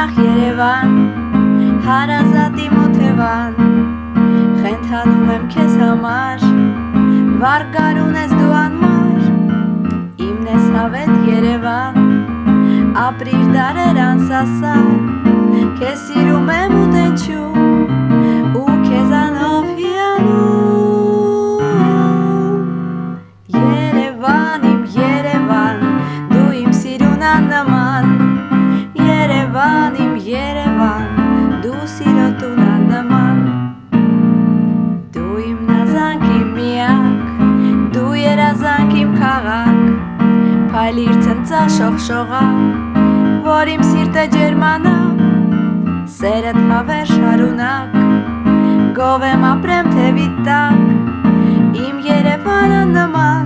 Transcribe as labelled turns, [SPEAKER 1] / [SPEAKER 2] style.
[SPEAKER 1] ուրախ Երևան, հարազատի մոթևան, խենթանում եմ քեզ համար, վարգարուն ես դու անմար, իմն ես հավետ Երևան, ապրիր դարեր անսասան, քեզ սիրում եմ ու տենչում, ու քեզանով հիանում, Երևան, իմ Երևան, դու իմ սիրուն աննման, Երևան, իմ Երևան, դու սիրոտուն աննման, դու իմ նազանք, իմ միակ, դու երազանք, իմ քաղաք, փայլիր ցնծա շողշողա, որ իմ սիրտը ջերմանա, սերդ հավեր շարունակ, գով եմ ապրեմ թևի տակ, իմ Երևանը նման